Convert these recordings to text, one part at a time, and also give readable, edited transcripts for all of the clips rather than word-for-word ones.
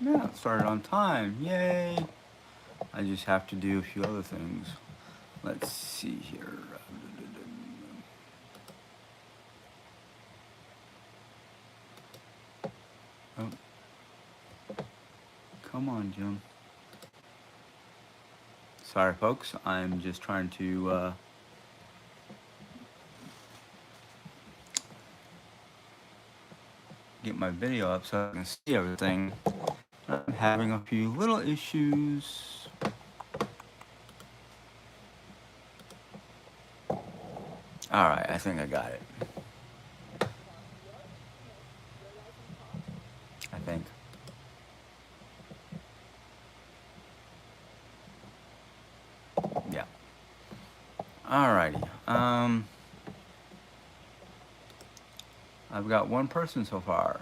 Yeah, it started on time. Yay! I just have to do a few other things. Let's see here. Oh, come on, Jim. Sorry, folks. I'm just trying to get my video up so I can see everything. I'm having a few little issues. All right, I think I got it. I think. Yeah. Alrighty. I've got one person so far.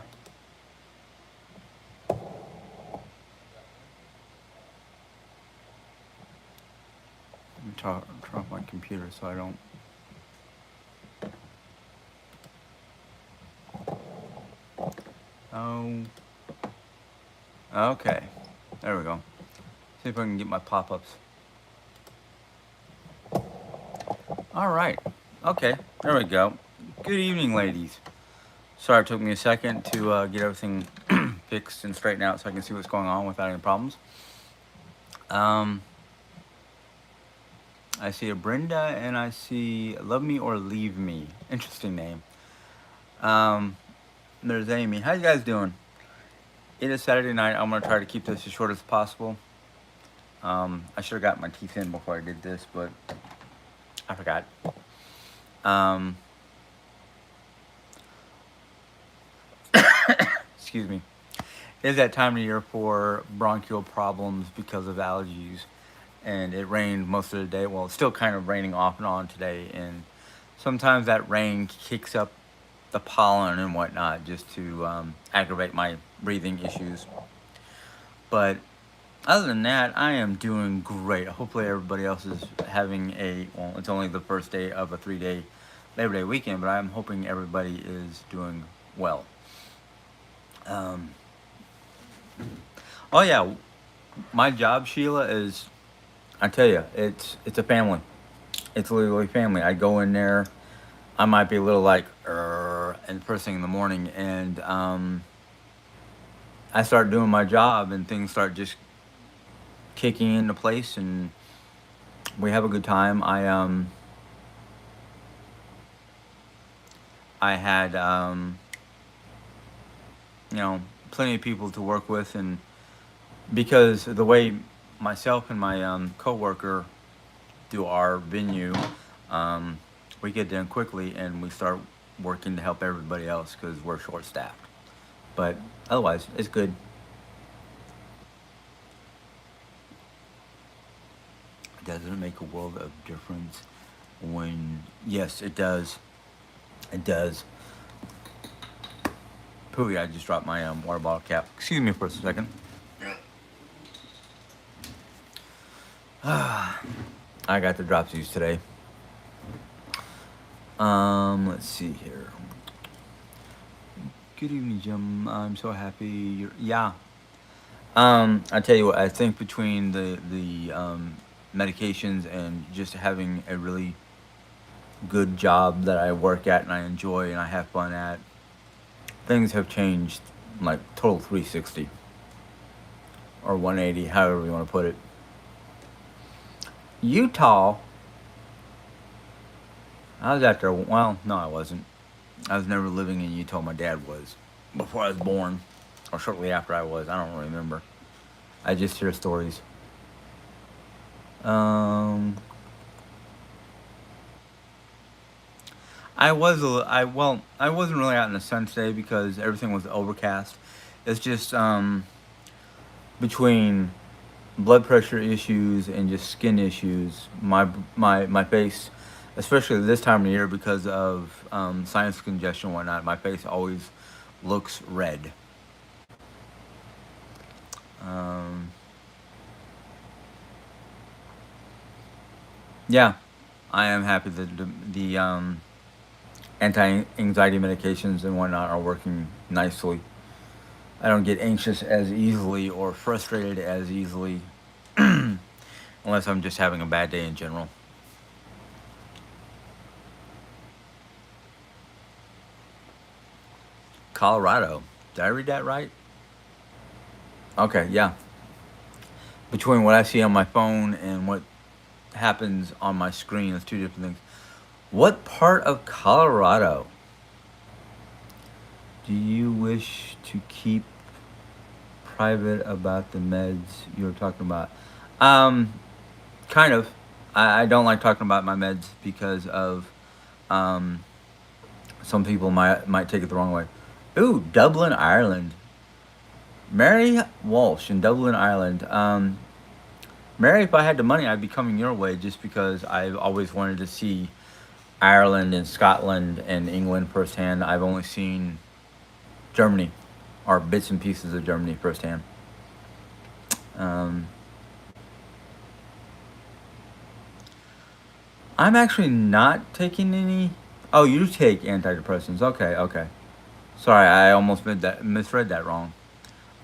Let me turn off my computer so I don't. Oh. Okay. There we go. See if I can get my pop-ups. All right. Okay. There we go. Good evening, ladies. Sorry it took me a second to get everything fixed and straightened out so I can see what's going on without any problems. Um, I see a Brenda and I see Love Me or Leave Me. Interesting name. Um, there's Amy. How you guys doing? It is Saturday night. I'm going to try to keep this as short as possible. I should have got my teeth in before I did this, but I forgot. Um, excuse me. It is that time of year for bronchial problems because of allergies. And it rained most of the day. Well, it's still kind of raining off and on today. And sometimes that rain kicks up the pollen and whatnot just to aggravate my breathing issues. But other than that, I am doing great. Hopefully, everybody else is having well, it's only the first day of a 3-day Labor Day weekend, but I'm hoping everybody is doing well. Um, oh, yeah, my job, Sheila, is, I tell you, it's a family. It's literally family. I go in there, I might be a little like, and first thing in the morning, and I start doing my job, and things start just kicking into place, and we have a good time. I had you know, plenty of people to work with, and because of the way myself and my coworker do our venue, um, we get done quickly, and we start working to help everybody else because we're short staffed. But otherwise, it's good. Doesn't it make a world of difference when? Yes, it does. It does. Pooey, I just dropped my water bottle cap. Excuse me for a second. I got the dropsies today. Let's see here. Good evening, Jim. I'm so happy you're. Yeah. I tell you what. I think between the medications and just having a really good job that I work at and I enjoy and I have fun at, things have changed like total 360 or 180, however you want to put it. Utah. I was out there. Well, no, I wasn't. I was never living in Utah. My dad was before I was born, or shortly after I was. I don't remember. I just hear stories. Um, I was I wasn't really out in the sun today because everything was overcast. It's just between blood pressure issues and just skin issues. My face, especially this time of year because of sinus congestion and whatnot, my face always looks red. Um, yeah, I am happy that the anti-anxiety medications and whatnot are working nicely. I don't get anxious as easily or frustrated as easily unless I'm just having a bad day in general. Colorado. Did I read that right? Okay, yeah. Between what I see on my phone and what happens on my screen, it's two different things. What part of Colorado do you wish to keep private about the meds you were talking about? Um, kind of. I don't like talking about my meds because of um, some people might take it the wrong way. Ooh, Dublin, Ireland. Mary Walsh in Dublin, Ireland. Mary, if I had the money, I'd be coming your way just because I've always wanted to see Ireland and Scotland and England firsthand. I've only seen Germany or bits and pieces of Germany firsthand. Um, I'm actually not taking any. Oh, you take antidepressants. Okay, okay. Sorry, I almost misread that wrong.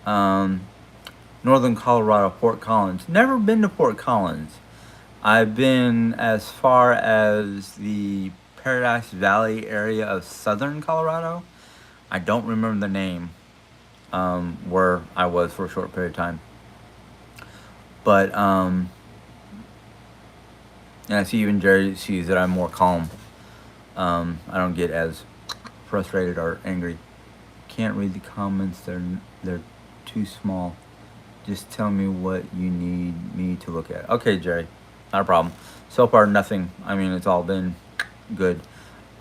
Um, Northern Colorado, Fort Collins. Never been to Fort Collins. I've been as far as the Paradise Valley area of Southern Colorado. I don't remember the name where I was for a short period of time. But and I see even Jerry sees that I'm more calm. I don't get as frustrated or angry. Can't read the comments. They're too small. Just tell me what you need me to look at. Okay, Jerry, not a problem. So far, nothing. I mean, it's all been good.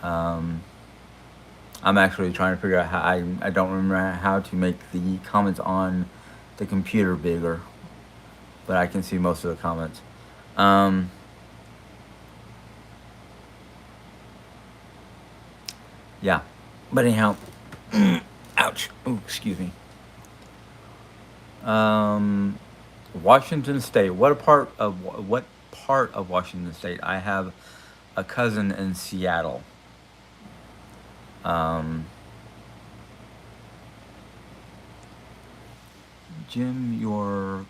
Um, I'm actually trying to figure out how I don't remember how to make the comments on the computer bigger, but I can see most of the comments. Um, yeah, but anyhow, ouch. Ooh, excuse me. Um, Washington State. What part of Washington State? I have a cousin in Seattle. Um, Jim, your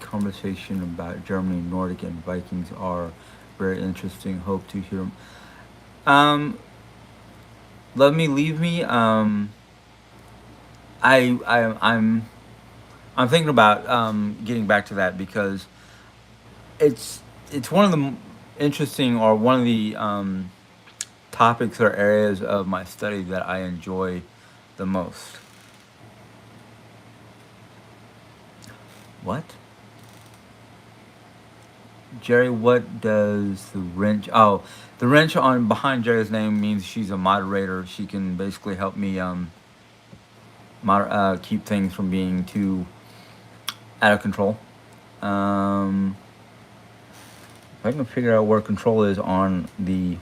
conversation about Germany, Nordic, and Vikings are very interesting. Hope to hear. Um, Love me, leave me. I, I, I'm, I'm thinking about getting back to that because it's it's one of the interesting or one of the topics or areas of my study that I enjoy the most. What? Jerry, what does the wrench? Oh, the wrench on behind Jerry's name means she's a moderator. She can basically help me keep things from being too out of control. Um, if I can figure out where control is on the,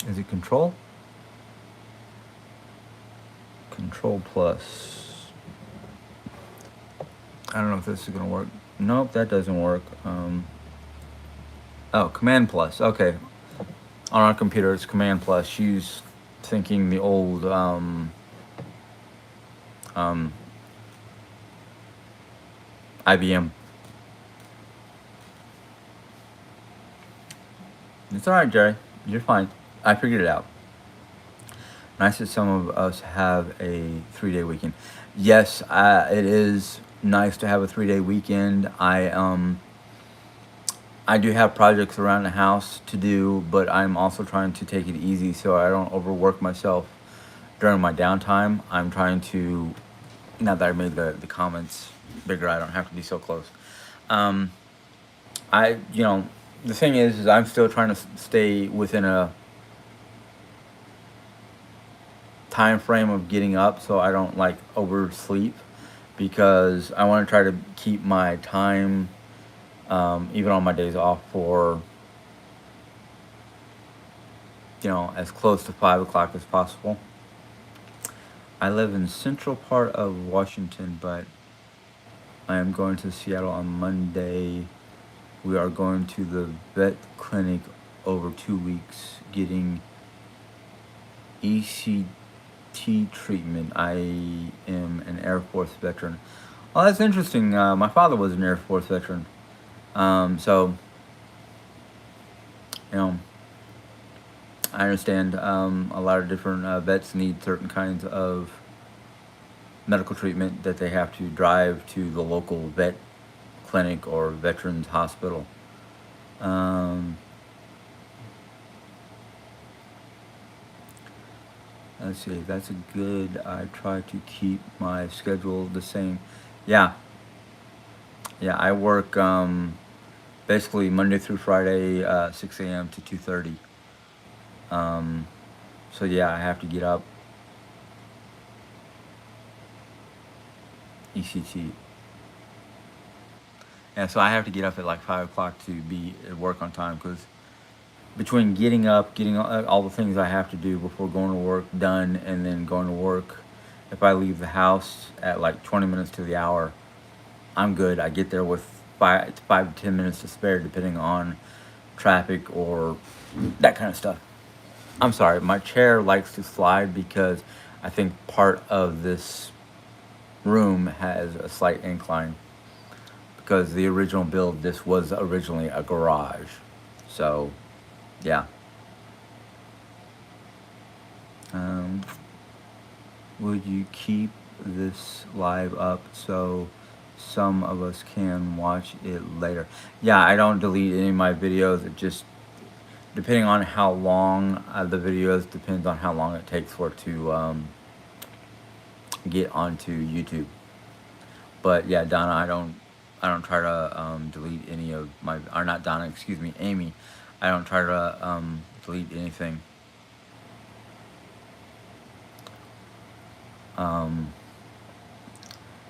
is it control? Control plus. I don't know if this is gonna work. Nope, that doesn't work. Oh, command plus. Okay, on our computer it's command plus. She's thinking the old um, IBM. It's all right, Jerry. You're fine. I figured it out. Nice that some of us have a 3 day weekend. Yes, it is nice to have a 3 day weekend. I do have projects around the house to do, but I'm also trying to take it easy so I don't overwork myself during my downtime. I'm trying to, now that I made the comments bigger, I don't have to be so close. Um, you know, the thing is I'm still trying to stay within a time frame of getting up so I don't like oversleep because I want to try to keep my time, even on my days off, for as close to 5 o'clock as possible. I live in central part of Washington, but I am going to Seattle on Monday. We are going to the vet clinic over 2 weeks, getting ECT treatment. I am an Air Force veteran. Oh, that's interesting. My father was an Air Force veteran. So, you know, I understand a lot of different vets need certain kinds of medical treatment that they have to drive to the local vet clinic or veterans hospital. Um, let's see, that's a good. I try to keep my schedule the same. Yeah, yeah, I work basically Monday through Friday, 6 a.m. to 2:30. Um, so yeah, I have to get up ECT. Yeah, so I have to get up at like 5 o'clock to be at work on time because between getting up, getting all the things I have to do before going to work done, and then going to work, if I leave the house at like 20 minutes to the hour, I'm good. I get there with 5 to 10 minutes to spare, depending on traffic or that kind of stuff. I'm sorry, my chair likes to slide because I think part of this room has a slight incline because the original build, this was originally a garage. So, yeah. Um, would you keep this live up so some of us can watch it later? Yeah, I don't delete any of my videos. It just, depending on how long the video is, depends on how long it takes for it to get onto YouTube. But yeah, Donna, I don't try to delete any of my, or not Donna, excuse me, Amy. I don't try to delete anything. Um,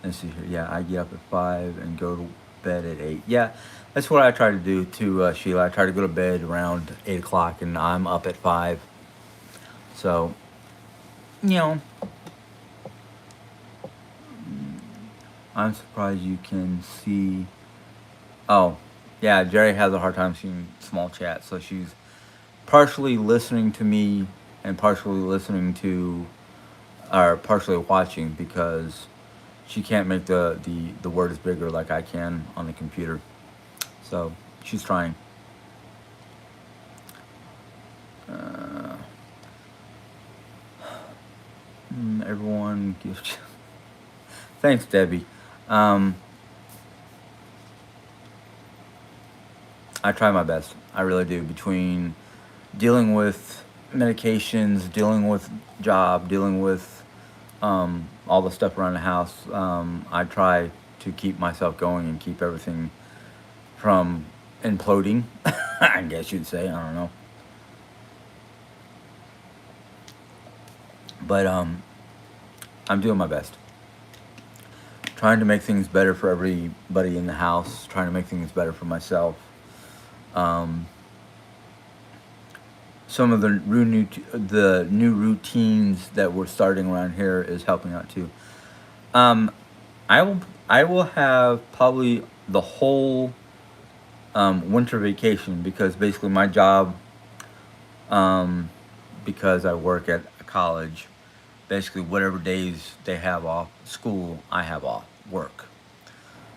let's see here. Yeah, I get up at 5 and go to bed at 8. Yeah, that's what I try to do too, Sheila. I try to go to bed around 8 o'clock, and I'm up at 5. So, you know, I'm surprised you can see. Oh, yeah, Jerry has a hard time seeing small chat, so she's partially listening to me and partially listening to, or partially watching, because she can't make the words bigger like I can on the computer. So she's trying. Uh, everyone gives. Thanks, Debbie. Um, I try my best. I really do. Between dealing with medications, dealing with job, dealing with all the stuff around the house, I try to keep myself going and keep everything from imploding. I guess you'd say. I don't know. But I'm doing my best. Trying to make things better for everybody in the house. Trying to make things better for myself. Um, some of the new routines that we're starting around here is helping out too. Um, I will have probably the whole winter vacation, because basically my job, um, because I work at a college, basically whatever days they have off school, I have off work.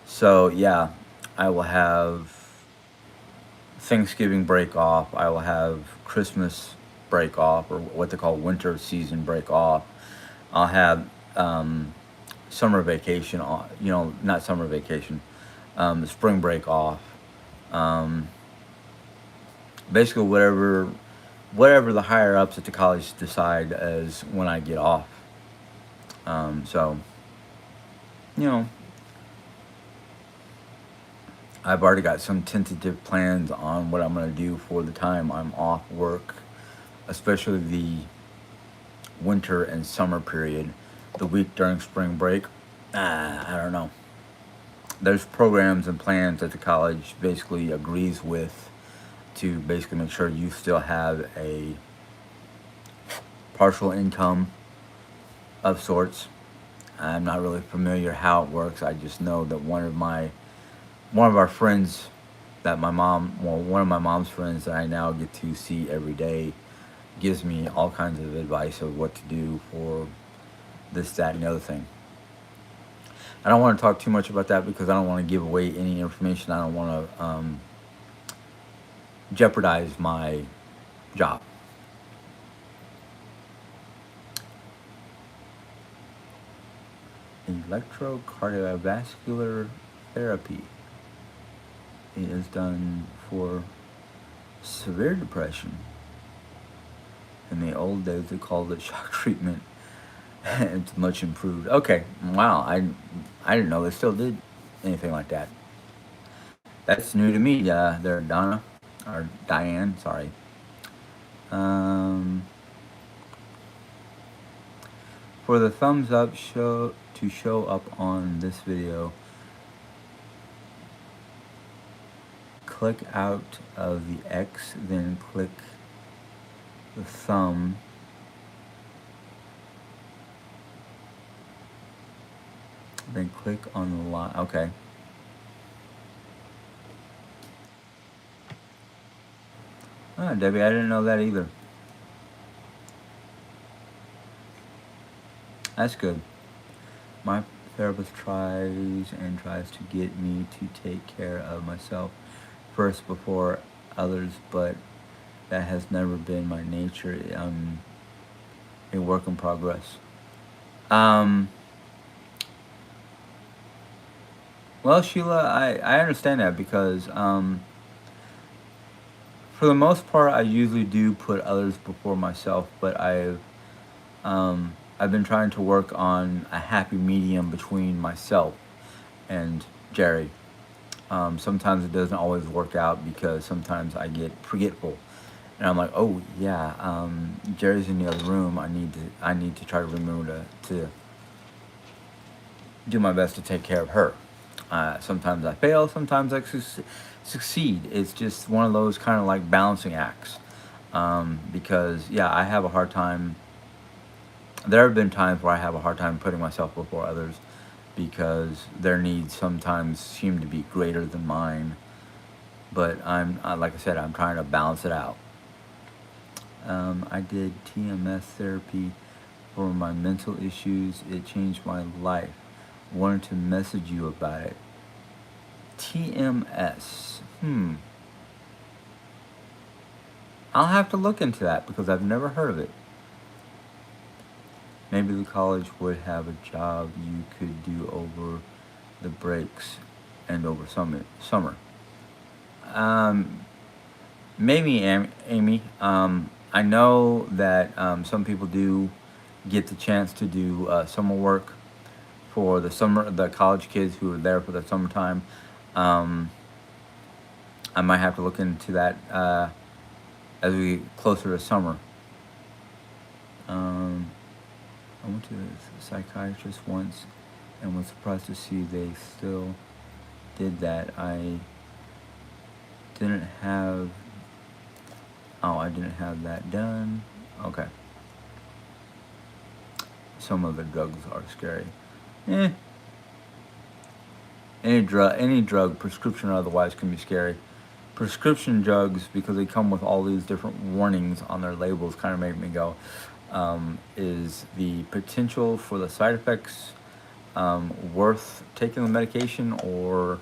So yeah, I will have Thanksgiving break off. I will have Christmas break off, or what they call winter season break off. I'll have summer vacation off. Not summer vacation, spring break off. Um, basically, whatever the higher ups at the college decide as when I get off. So, you know, I've already got some tentative plans on what I'm going to do for the time I'm off work, especially the winter and summer period. The week during spring break, I don't know. There's programs and plans that the college basically agrees with to basically make sure you still have a partial income of sorts. I'm not really familiar how it works. I just know that one of our friends that my mom, well, one of my mom's friends that I now get to see every day, gives me all kinds of advice of what to do for this, that, and the other thing. I don't want to talk too much about that because I don't want to give away any information. I don't want to jeopardize my job. Electrocardiovascular therapy. It is done for severe depression. In the old days, they called it shock treatment. It's much improved. Okay, wow. I didn't know they still did anything like that. That's new to me. There, Donna or Diane. Sorry. Um, for the thumbs up show up on this video, click out of the X, then click the thumb. Then click on the line. Okay. Ah, Debbie, I didn't know that either. That's good. My therapist tries to get me to take care of myself first before others, but that has never been my nature. I'm a work in progress. Well, Sheila, I understand that because for the most part, I usually do put others before myself, but I've been trying to work on a happy medium between myself and Jerry. Sometimes it doesn't always work out because sometimes I get forgetful, and I'm like, oh yeah, Jerry's in the other room. I need to try to remember to do my best to take care of her. Sometimes I fail, sometimes I succeed. It's just one of those kind of like balancing acts. Because yeah, I have a hard time. There have been times where I have a hard time putting myself before others because their needs sometimes seem to be greater than mine. But like I said, I'm trying to balance it out. I did TMS therapy for my mental issues. It changed my life. Wanted to message you about it. TMS. I'll have to look into that because I've never heard of it. Maybe the college would have a job you could do over the breaks and over summer. Maybe, Amy. I know that some people do get the chance to do summer work for the college kids who are there for the summertime. I might have to look into that as we get closer to summer. I went to a psychiatrist once and was surprised to see they still did that. I didn't have that done. Okay. Some of the drugs are scary. Any drug, prescription or otherwise, can be scary. Prescription drugs, because they come with all these different warnings on their labels, kind of make me go, is the potential for the side effects worth taking the medication, or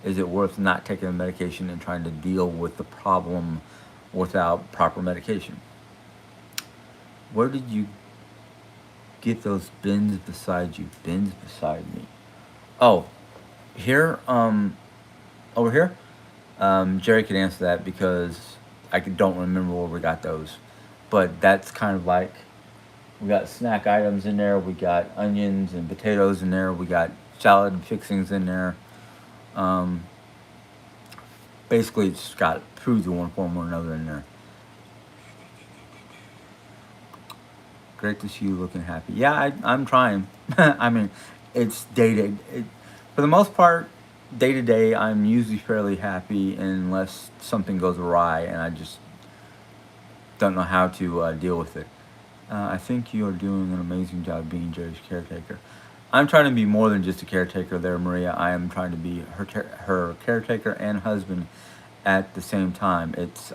is it worth not taking the medication and trying to deal with the problem without proper medication? Where did you get those bins beside you? Bins beside me. Oh, here, over here. Jerry could answer that because don't remember where we got those. But that's kind of like, we got snack items in there. We got onions and potatoes in there. We got salad fixings in there. Basically, it's got foods in one form or another in there. Great to see you looking happy. Yeah, I'm trying. I mean, it's for the most part, day to day, I'm usually fairly happy unless something goes awry and I just don't know how to deal with it. I think you are doing an amazing job being Jerry's caretaker. I'm trying to be more than just a caretaker there, Maria. I am trying to be her caretaker and husband at the same time. It's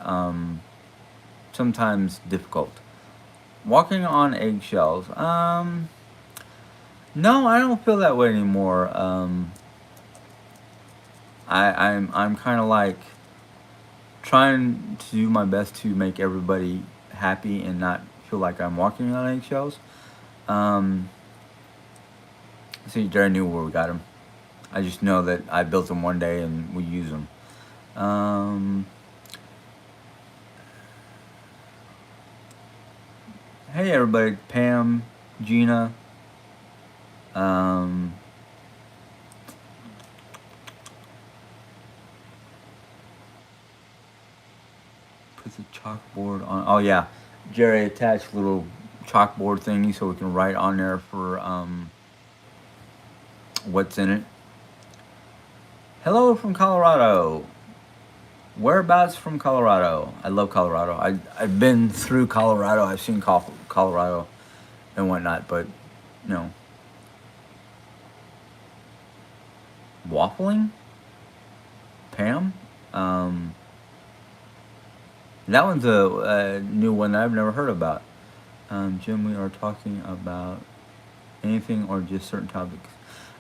sometimes difficult. Walking on eggshells. No, I don't feel that way anymore. I'm kind of like trying to do my best to make everybody happy and not feel like I'm walking on eggshells. Um, see, Jerry knew where we got him. I just know that I built them one day and we use them. Um, hey everybody, Pam, Gina. Um, put the chalkboard on. Oh yeah, Jerry attached little chalkboard thingy so we can write on there for what's in it. Hello from Colorado. Whereabouts from Colorado? I love Colorado. I've been through Colorado. I've seen Colorado and whatnot, but you know, waffling, Pam. Um, that one's a new one that I've never heard about. Jim, we are talking about anything or just certain topics.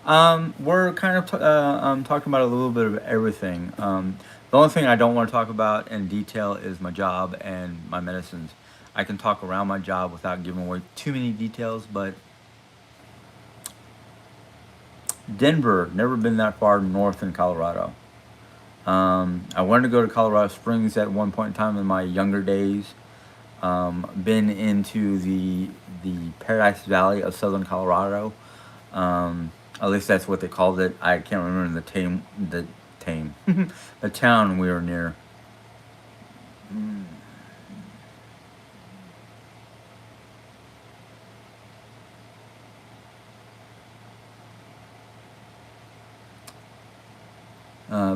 We're kind of talking about a little bit of everything. The only thing I don't want to talk about in detail is my job and my medicines. I can talk around my job without giving away too many details, but Denver, never been that far north in Colorado. I wanted to go to Colorado Springs at one point in time in my younger days. Been into the Paradise Valley of Southern Colorado. At least that's what they called it. I can't remember the the town we were near.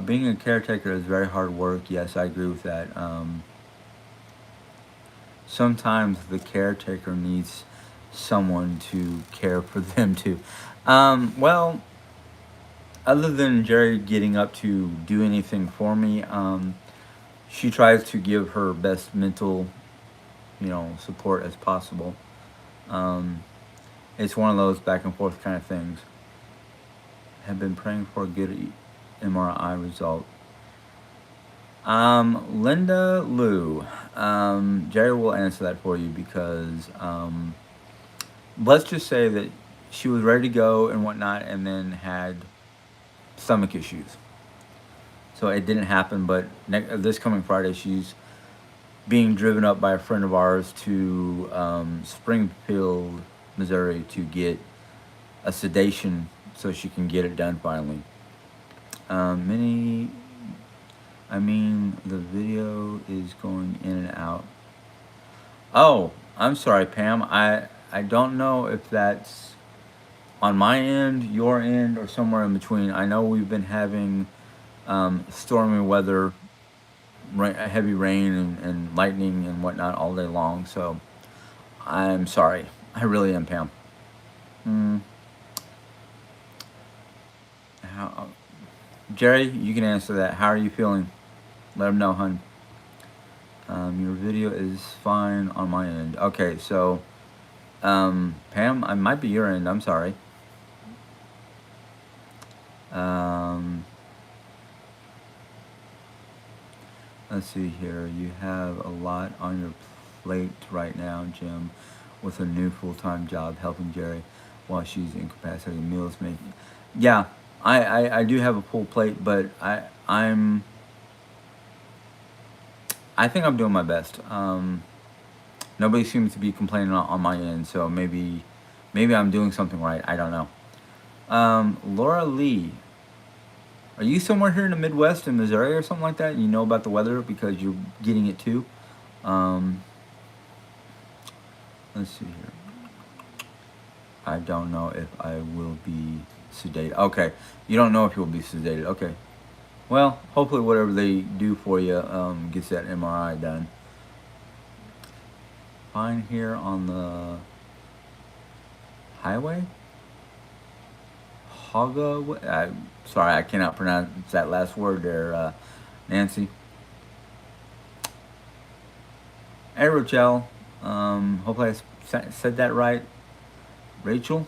Being a caretaker is very hard work. Yes, I agree with that. Sometimes the caretaker needs someone to care for them too. Well, other than Jerry getting up to do anything for me, she tries to give her best mental, support as possible. Um, it's one of those back and forth kind of things. Have been praying for a good MRI result. Linda Lou. Jerry will answer that for you because let's just say that she was ready to go and whatnot, and then had stomach issues. So it didn't happen. But this coming Friday, she's being driven up by a friend of ours to Springfield, Missouri, to get a sedation so she can get it done finally. Many, I mean, the video is going in and out. Oh, I'm sorry, Pam. I don't know if that's on my end, your end, or somewhere in between. I know we've been having stormy weather, heavy rain and lightning and whatnot all day long. So I'm sorry. I really am, Pam. Mm, how, Jerry, you can answer that. How are you feeling? Let him know, hun. Your video is fine on my end. Okay, so Pam, I might be your end. I'm sorry. Let's see here. You have a lot on your plate right now, Jim, with a new full-time job helping Jerry while she's incapacitated, meals making. Yeah, I do have a full plate, but I think I'm doing my best. Nobody seems to be complaining on my end, so maybe I'm doing something right. I don't know. Laura Lee, are you somewhere here in the Midwest in Missouri or something like that? You know about the weather because you're getting it too. Um, let's see here. I don't know if I will be sedated. Okay, you don't know if you'll be sedated. Okay. Well, hopefully whatever they do for you gets that MRI done. Fine here on the highway. Haga. Sorry, I cannot pronounce that last word there, Nancy. Hey, Rochelle. Hopefully I said that right. Rachel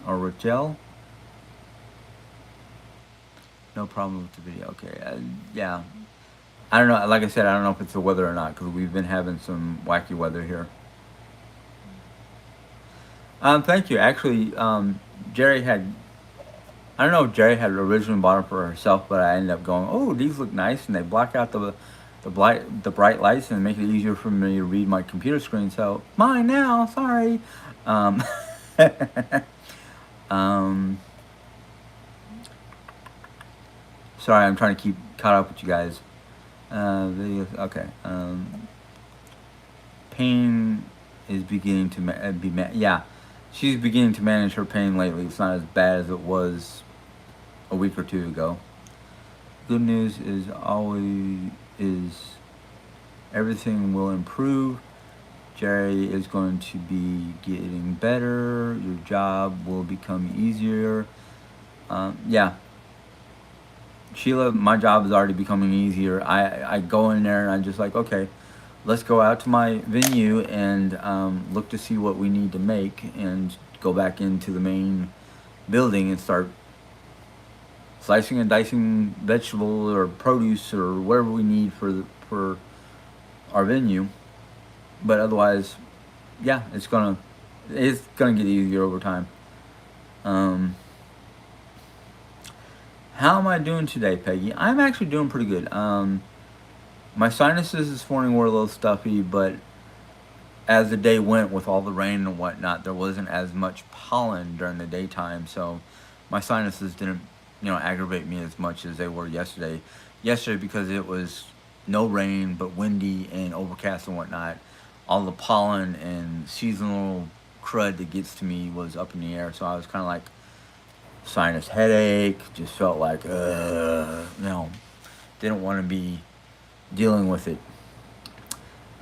or Rochelle? No problem with the video. Okay. Yeah. I don't know. Like I said, I don't know if it's the weather or not because we've been having some wacky weather here. Thank you. Actually, Jerry had. I don't know if Jerry had originally bought them for herself, but I ended up going, "Oh, these look nice," and they block out the bright lights and make it easier for me to read my computer screen. So mine now. Sorry. Um, um, sorry, I'm trying to keep caught up with you guys. Videos. Okay. Pain is beginning to yeah. She's beginning to manage her pain lately. It's not as bad as it was a week or two ago. Good news is everything will improve. Jerry is going to be getting better. Your job will become easier. Yeah, Sheila, my job is already becoming easier. I go in there and I'm just like, okay, let's go out to my venue and look to see what we need to make and go back into the main building and start slicing and dicing vegetable or produce or whatever we need for our venue. But otherwise, yeah, it's gonna get easier over time. Um, how am I doing today, Peggy? I'm actually doing pretty good. My sinuses this morning were a little stuffy, but as the day went with all the rain and whatnot, there wasn't as much pollen during the daytime, so my sinuses didn't, aggravate me as much as they were yesterday. Yesterday, because it was no rain but windy and overcast and whatnot, all the pollen and seasonal crud that gets to me was up in the air, so I was kind of like sinus headache. Just felt like, didn't want to be dealing with it.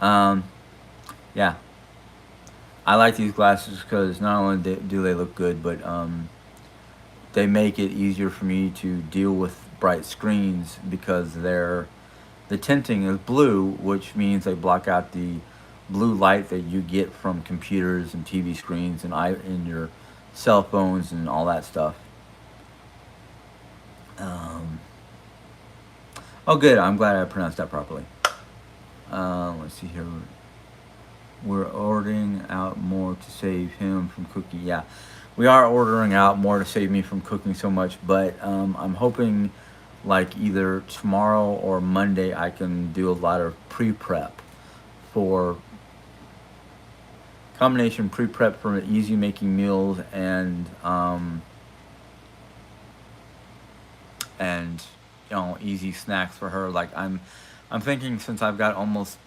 Um, yeah, I like these glasses because not only do they look good, but they make it easier for me to deal with bright screens because the tinting is blue, which means they block out the blue light that you get from computers and TV screens and in your cell phones and all that stuff. Um, oh, good. I'm glad I pronounced that properly. Let's see here. We're ordering out more to save him from cooking. Yeah, we are ordering out more to save me from cooking so much, but I'm hoping like either tomorrow or Monday I can do a lot of pre-prep for combination pre-prep for easy making meals and easy snacks for her. Like I'm thinking since I've got almost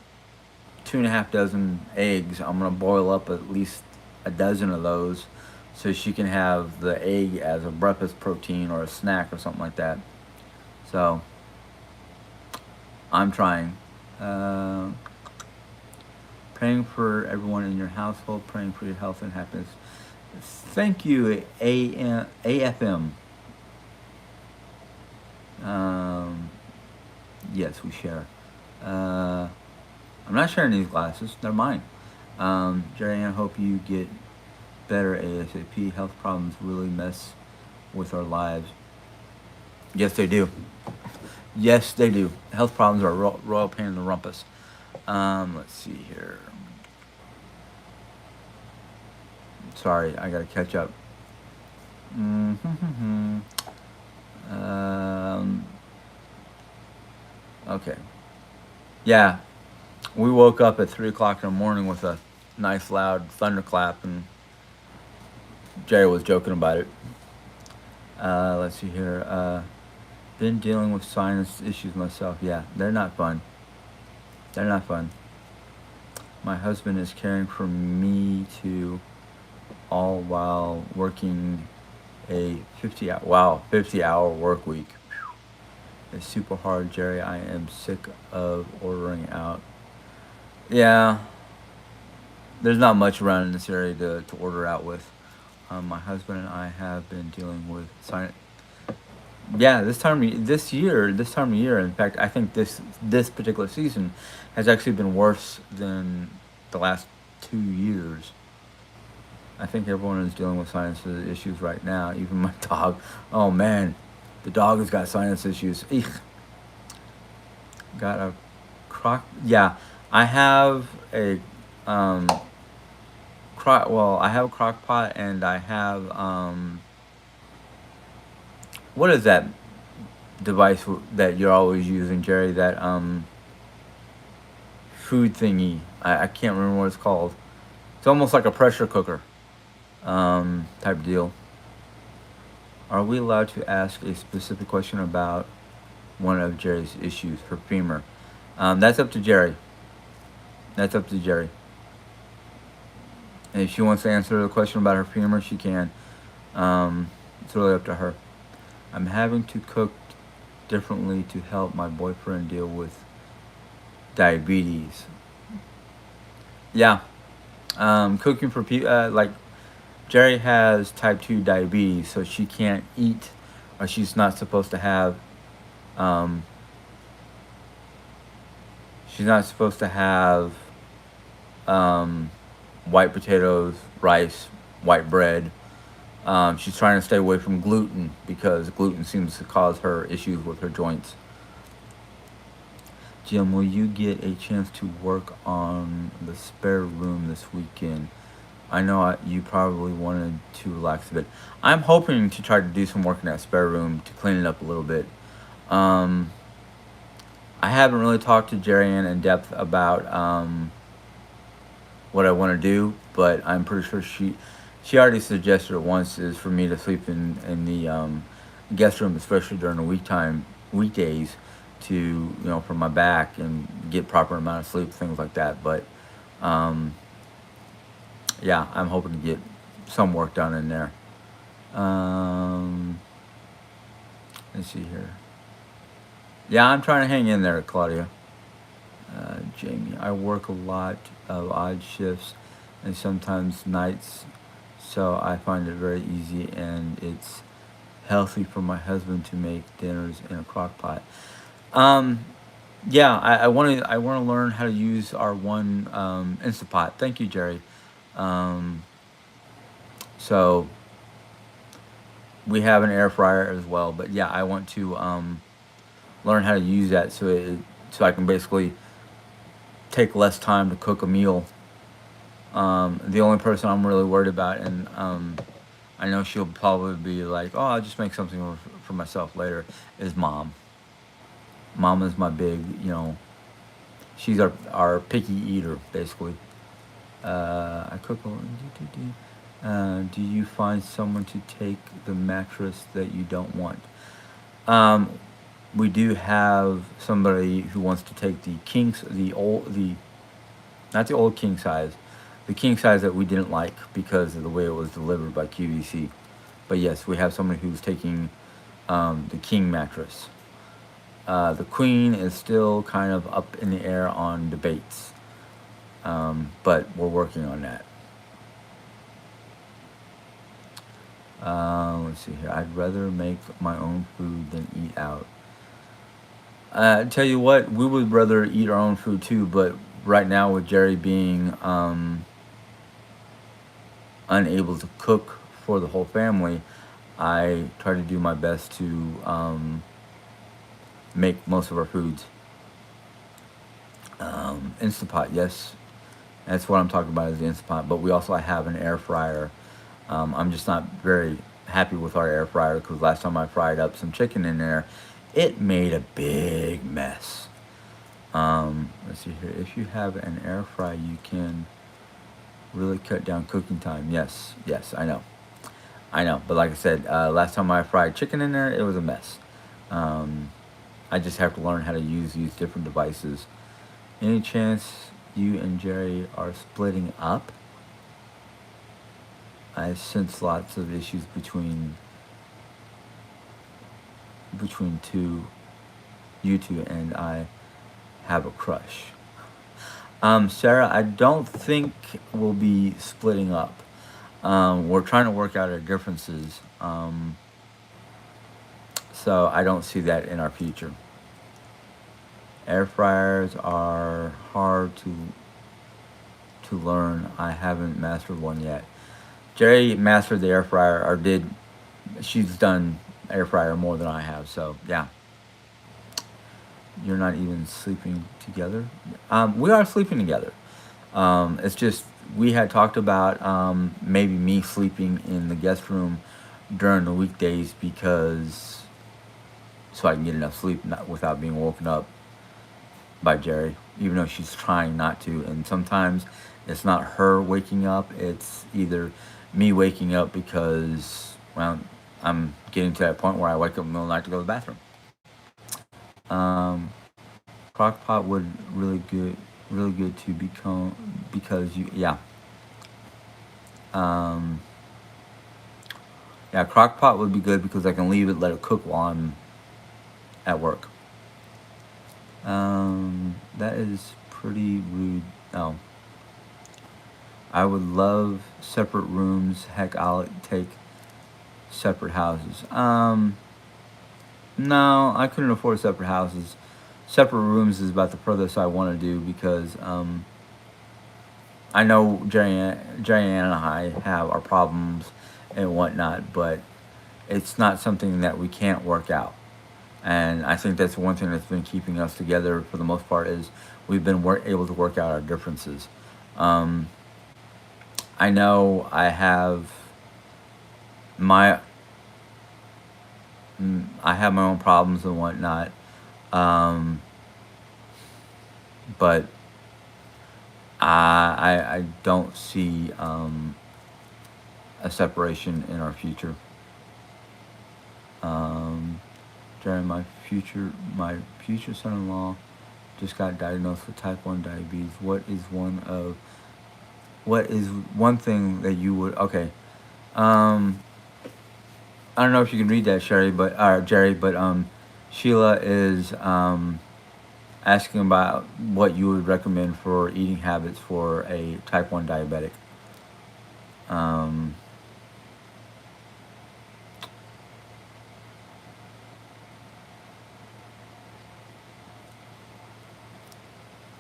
2.5 dozen eggs, I'm gonna boil up at least a dozen of those, so she can have the egg as a breakfast protein or a snack or something like that. So I'm trying. Uh, Praying for everyone in your household, praying for your health and happiness. Thank you, AFM. Um, yes, we share. Uh, I'm not sharing these glasses. They're mine. Jerry, I hope you get better ASAP. Health problems really mess with our lives. Yes, they do. Yes, they do. Health problems are a royal pain in the rumpus. Let's see here. Sorry, I gotta catch up. Mm-hmm. Okay. Yeah, we woke up at 3 o'clock in the morning with a nice loud thunderclap, and Jerry was joking about it. Let's see here. Been dealing with sinus issues myself. Yeah, they're not fun. They're not fun. My husband is caring for me too, all while working a 50-hour work week. It's super hard, Jerry. I am sick of ordering out. Yeah, there's not much around in this area to order out with. My husband and I have been dealing with Yeah, this time of year. In fact, I think this particular season has actually been worse than the last 2 years. I think everyone is dealing with sinus issues right now. Even my dog. Oh man, the dog has got sinus issues. Eek. Got a crock. Yeah, I have a um crock. Well, I have a crock pot, and I have what is that device that you're always using, Jerry? That food thingy. I can't remember what it's called. It's almost like a pressure cooker type deal. Are we allowed to ask a specific question about one of Jerry's issues, her femur? That's up to Jerry. That's up to Jerry. And if she wants to answer the question about her femur, she can. It's really up to her. I'm having to cook differently to help my boyfriend deal with diabetes. Yeah, cooking for people like Jerry has type 2 diabetes, so she can't eat, or she's not supposed to have. Um, she's not supposed to have um, white potatoes, rice, white bread. She's trying to stay away from gluten because gluten seems to cause her issues with her joints. Jim, will you get a chance to work on the spare room this weekend? I know you probably wanted to relax a bit. I'm hoping to try to do some work in that spare room to clean it up a little bit. Um, I haven't really talked to Jerry Ann in depth about what I want to do, but I'm pretty sure she already suggested it once is for me to sleep in the guest room, especially during the weekdays, to for my back and get proper amount of sleep, things like that. But um, yeah, I'm hoping to get some work done in there. Um, let's see here. Yeah, I'm trying to hang in there, Claudia. Jamie, I work a lot of odd shifts and sometimes nights, so I find it very easy and it's healthy for my husband to make dinners in a crock pot. Um, yeah, I want to learn how to use our one Instapot. Thank you, Jerry. Um, so we have an air fryer as well, but yeah, I want to learn how to use that so I can basically take less time to cook a meal. The only person I'm really worried about, and I know she'll probably be like, "Oh, I'll just make something for myself later," is mom. Mom is my big, she's our picky eater, basically. I cook. Do you find someone to take the mattress that you don't want? Um, we do have somebody who wants to take the not the old king size, the king size that we didn't like because of the way it was delivered by QVC. But yes, we have somebody who's taking the king mattress. The queen is still kind of up in the air on debates, but we're working on that. Let's see here. I'd rather make my own food than eat out. Tell you what, we would rather eat our own food too, but right now with Jerry being unable to cook for the whole family, I try to do my best to make most of our foods. Instapot, yes, that's what I'm talking about is the Instapot. But we also have an air fryer. I'm just not very happy with our air fryer because last time I fried up some chicken in there, it made a big mess. Let's see here. If you have an air fryer, you can really cut down cooking time. Yes, yes, I know. I know. But like I said, last time I fried chicken in there, it was a mess. Um, I just have to learn how to use these different devices. Any chance you and Jerry are splitting up? I sense lots of issues between you two, and I have a crush. Sarah, I don't think we'll be splitting up. We're trying to work out our differences. So I don't see that in our future. Air fryers are hard to learn. I haven't mastered one yet. Jerry mastered the air fryer, or did. She's done air fryer more than I have. So yeah, you're not even sleeping together. We are sleeping together. It's just we had talked about maybe me sleeping in the guest room during the weekdays because so I can get enough sleep not, without being woken up by Jerry, even though she's trying not to. And sometimes it's not her waking up; it's either me waking up because well, I'm getting to that point where I wake up in the middle of the night to go to the bathroom. Crock pot would really good to become because you yeah um, yeah crock pot would be good because I can leave it let it cook while I'm at work. That is pretty rude. Oh, I would love separate rooms. Heck, I'll take separate houses. No, I couldn't afford separate houses. Separate rooms is about the furthest I want to do because I know Jerry Ann and I have our problems and whatnot, but it's not something that we can't work out. And I think that's one thing that's been keeping us together for the most part is we've been able to work out our differences. Um, I know my I have my own problems and whatnot, um, but I don't see a separation in our future. Um, During my future son-in-law just got diagnosed with type 1 diabetes. What is one thing that you would okay? Um, I don't know if you can read that, Sherry, but Jerry, but Sheila is asking about what you would recommend for eating habits for a type 1 diabetic. Um,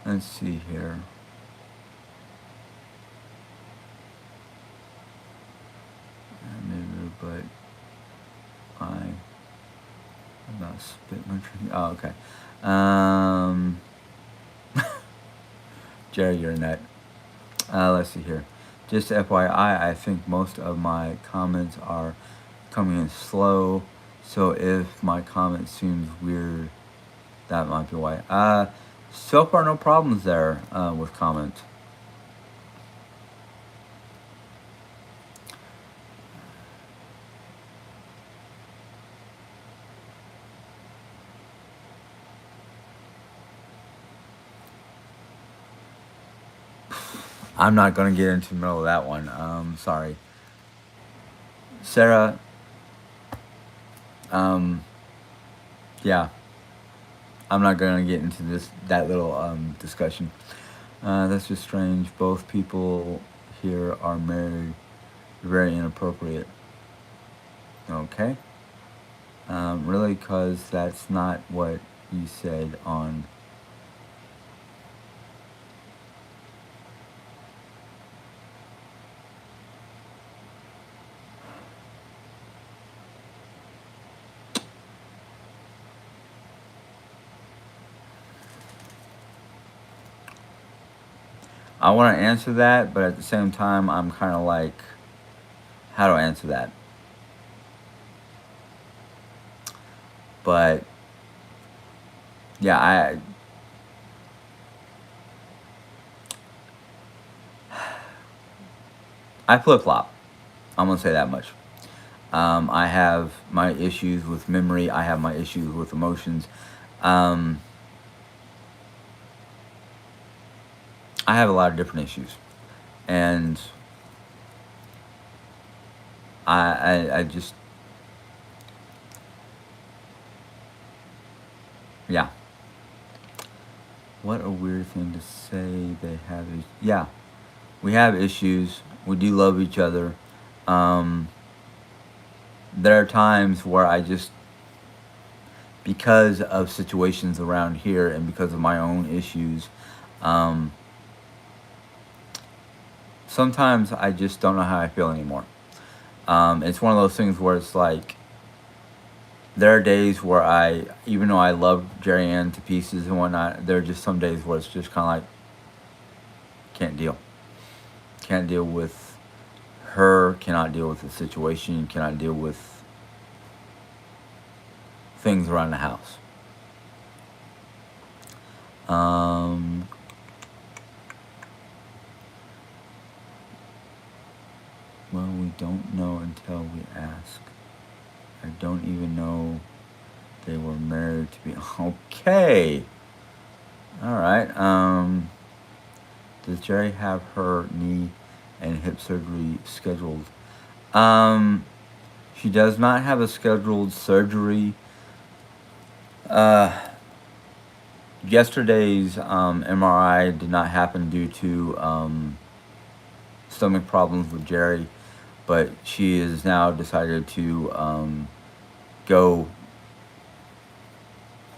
let's see here. Maybe, but I'm not spit my drink. Oh, okay. Um, Jerry, you're a nut. Let's see here. Just FYI, I think most of my comments are coming in slow. So if my comment seems weird, that might be why. So far, no problems there with comments. I'm not going to get into the middle of that one. Sorry. Sarah, um, yeah, I'm not going to get into that little discussion. That's just strange. Both people here are married. Very inappropriate. Okay. Really, because that's not what you said on. I want to answer that, but at the same time, I'm kind of like, how do I answer that? But yeah, I flip flop. I'm gonna say that much. I have my issues with memory. I have my issues with emotions. Um, I have a lot of different issues, and I just yeah. What a weird thing to say. They have yeah. We have issues. We do love each other. Um, there are times where I just because of situations around here and because of my own issues, um, sometimes I just don't know how I feel anymore. It's one of those things where it's like there are days where even though I love Jerry Ann to pieces and whatnot, there are just some days where it's just kind of like, can't deal. Can't deal with her, cannot deal with the situation, cannot deal with things around the house. Well, we don't know until we ask. I don't even know they were married to be. Okay. All right. Does Jerry have her knee and hip surgery scheduled? She does not have a scheduled surgery. Yesterday's MRI did not happen due to stomach problems with Jerry, but she has now decided to go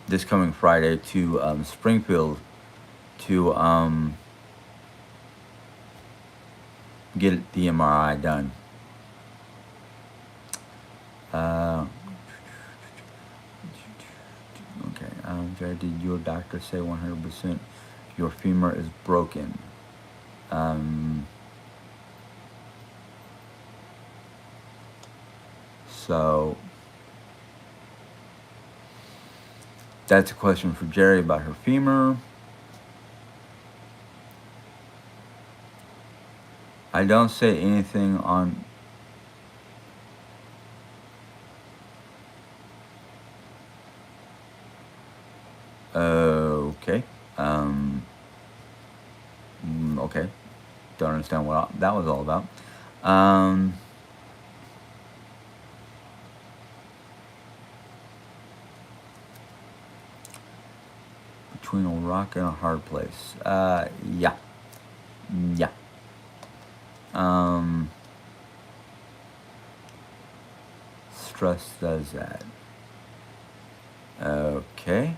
this coming Friday to Springfield to get the MRI done. Okay, Jerry, did your doctor say 100% your femur is broken? So that's a question for Jerry about her femur. I don't say anything on. Okay. Okay. Don't understand what that was all about. Between a rock and a hard place. Yeah. Yeah. Stress does that. Okay.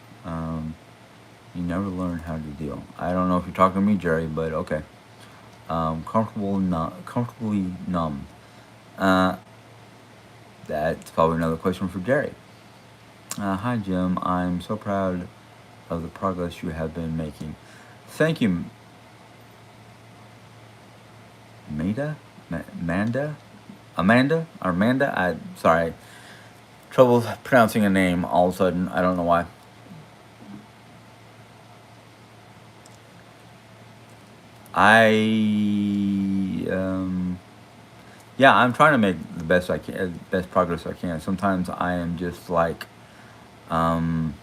You never learn how to deal. I don't know if you're talking to me, Jerry, but okay. Comfortably numb. That's probably another question for Jerry. Hi, Jim. I'm so proud of the progress you have been making. Thank you, Amanda. Sorry, trouble pronouncing a name all of a sudden. I don't know why. Yeah, I'm trying to make the best I can, best progress I can. Sometimes I am just like, you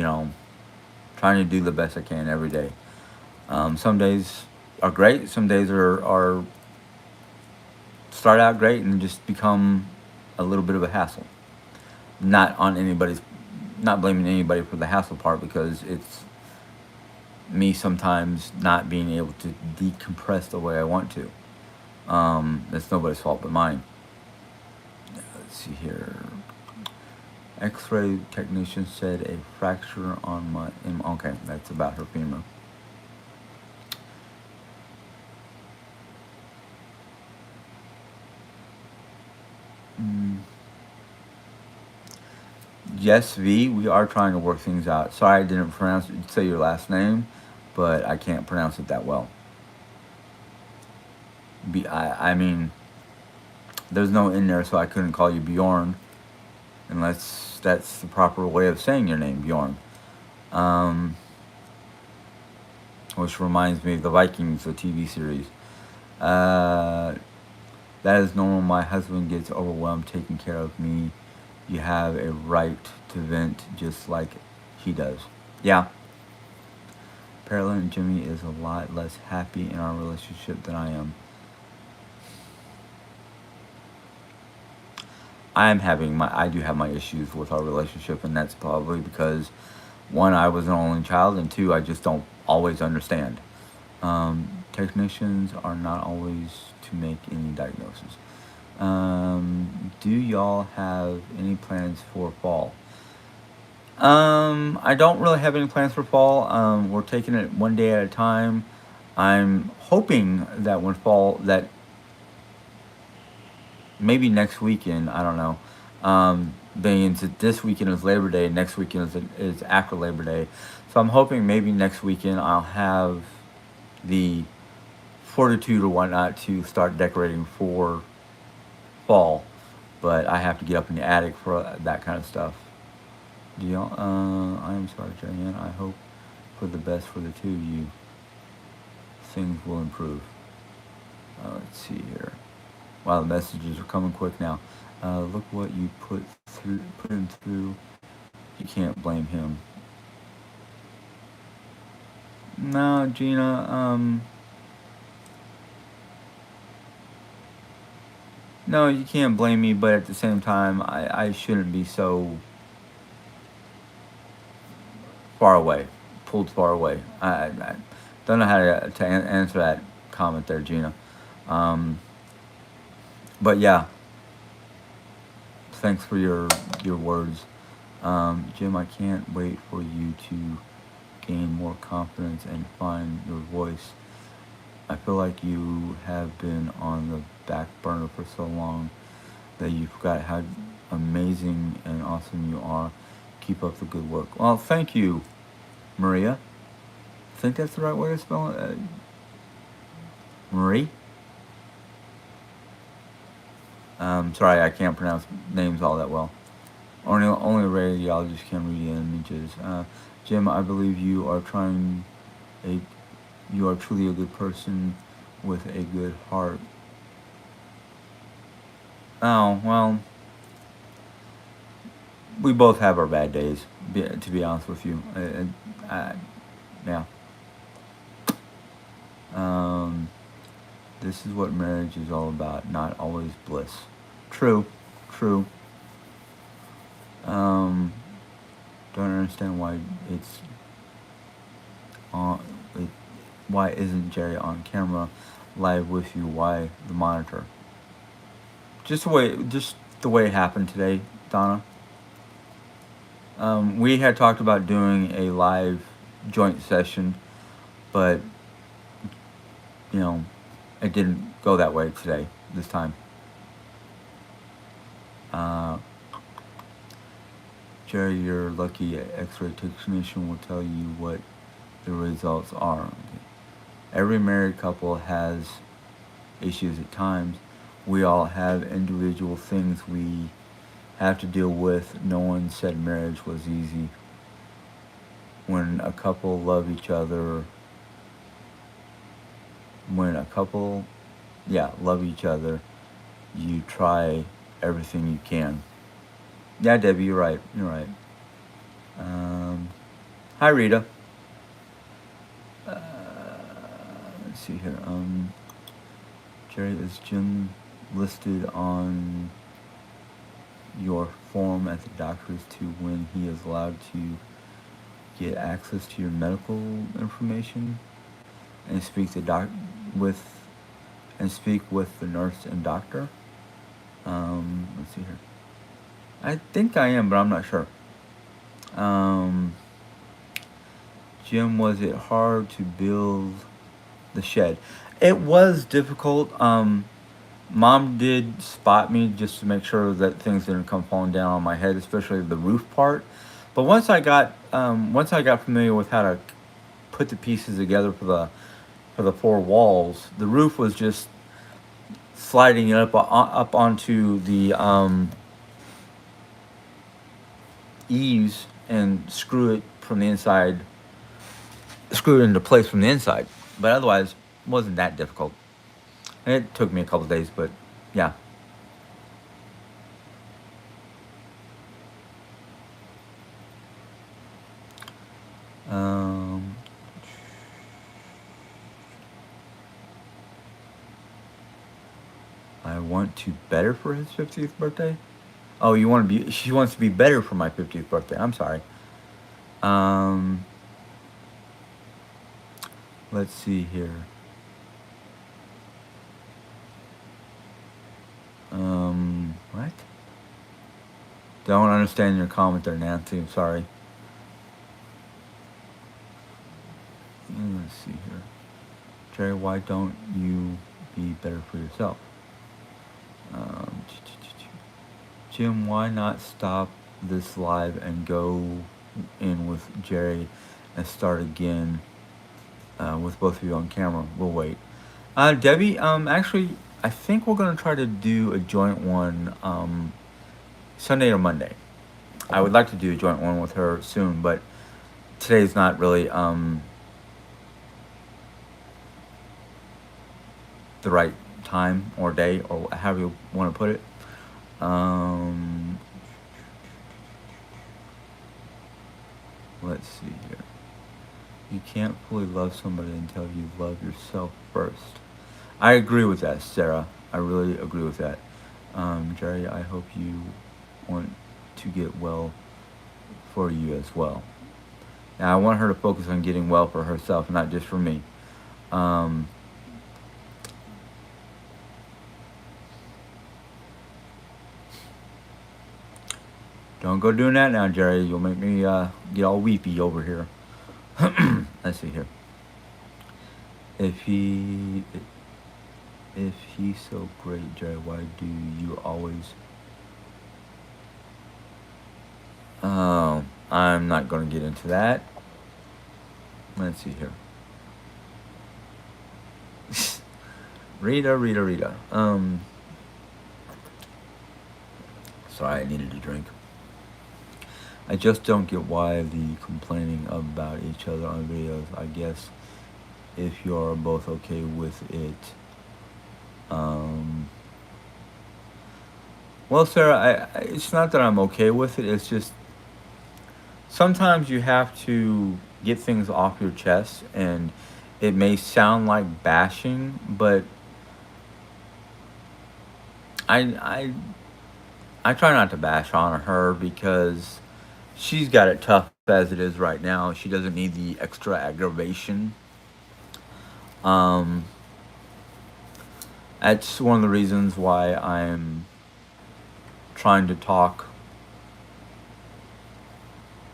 know, trying to do the best I can every day. Some days are great. Some days are start out great and just become a little bit of a hassle. Not blaming anybody for the hassle part, because it's me sometimes not being able to decompress the way I want to. That's nobody's fault but mine. Let's see here. X-ray technician said a fracture on my. Okay, that's about her femur. Yes, V, we are trying to work things out. Sorry I didn't say your last name, but I can't pronounce it that well. I mean, there's no in there, so I couldn't call you Bjorn, unless that's the proper way of saying your name, Bjorn. Which reminds me of the Vikings, the TV series. That is normal. My husband gets overwhelmed taking care of me. You have a right to vent just like he does. Yeah. Apparently Jimmy is a lot less happy in our relationship than I am. I do have my issues with our relationship, and that's probably because, one, I was an only child, and two, I just don't always understand. Technicians are not always to make any diagnosis. Do y'all have any plans for fall? I don't really have any plans for fall. We're taking it one day at a time. I'm hoping that when fall, that maybe next weekend, I don't know. Being that this weekend is Labor Day, next weekend is after Labor Day. So I'm hoping maybe next weekend I'll have the fortitude or whatnot to start decorating for fall. But I have to get up in the attic for that kind of stuff. Do y'all? I am sorry, Joanne. I hope for the best for the two of you. Things will improve. Let's see here. Wow, the messages are coming quick now. Look what you put him through. You can't blame him. No, Gina. No, you can't blame me, but at the same time, I shouldn't be so far away, pulled far away. I don't know how to answer that comment there, Gina. Um, but yeah, thanks for your words, Jim. I can't wait for you to gain more confidence and find your voice. I feel like you have been on the back burner for so long that you forgot how amazing and awesome you are. Keep up the good work. Well, thank you, Maria. I think that's the right way to spell it. Marie? Sorry, I can't pronounce names all that well. Only a radiologist can read images. Jim, I believe a you are truly a good person with a good heart. Oh well, we both have our bad days. To be honest with you, yeah. Um, this is what marriage is all about. Not always bliss. True, true. Um, don't understand why it's on. It, why isn't Jerry on camera, live with you? Why the monitor? Just the way it happened today, Donna. We had talked about doing a live joint session, but you know, it didn't go that way today. This time. Uh, Jerry, your lucky X-ray technician will tell you what the results are. Okay. Every married couple has issues at times. We all have individual things we have to deal with. No one said marriage was easy. When a couple love each other, when a couple, yeah, love each other, you try everything you can. Yeah, Debbie, you're right. You're right. Hi, Rita. Uh, let's see here. Jerry, is Jim listed on your form at the doctor's to when he is allowed to get access to your medical information and with speak with the nurse and doctor? Let's see here. I think I am, but I'm not sure. Jim, was it hard to build the shed? It was difficult. Mom did spot me just to make sure that things didn't come falling down on my head, especially the roof part. But once I got familiar with how to put the pieces together for the four walls, the roof was just sliding it up onto the eaves and screw it into place from the inside. But otherwise, it wasn't that difficult. And it took me a couple days, but yeah. Um, I want to better for his 50th birthday. Oh, you want to be? She wants to be better for my 50th birthday. I'm sorry. Um, let's see here. Don't understand your comment there, Nancy. I'm sorry. Let's see here. Jerry, why don't you be better for yourself? Um, Jim, why not stop this live and go in with Jerry and start again with both of you on camera? We'll wait. Debbie, actually, I think we're going to try to do a joint one Sunday or Monday. I would like to do a joint one with her soon, but today's not really the right time or day or however you want to put it. Let's see here. You can't fully love somebody until you love yourself first. I agree with that, Sarah. I really agree with that. Jerry, I hope you want to get well for you as well. Now, I want her to focus on getting well for herself, not just for me. Don't go doing that now, Jerry. You'll make me get all weepy over here. Let's see here. If he's so great, Jerry, why do you always? Oh, I'm not going to get into that. Let's see here. Rita. Sorry, I needed a drink. I just don't get why the complaining about each other on videos. I guess if you're both okay with it. Well, Sarah, it's not that I'm okay with it. It's just sometimes you have to get things off your chest, and it may sound like bashing, but I try not to bash on her because she's got it tough as it is right now. She doesn't need the extra aggravation. That's one of the reasons why I'm trying to talk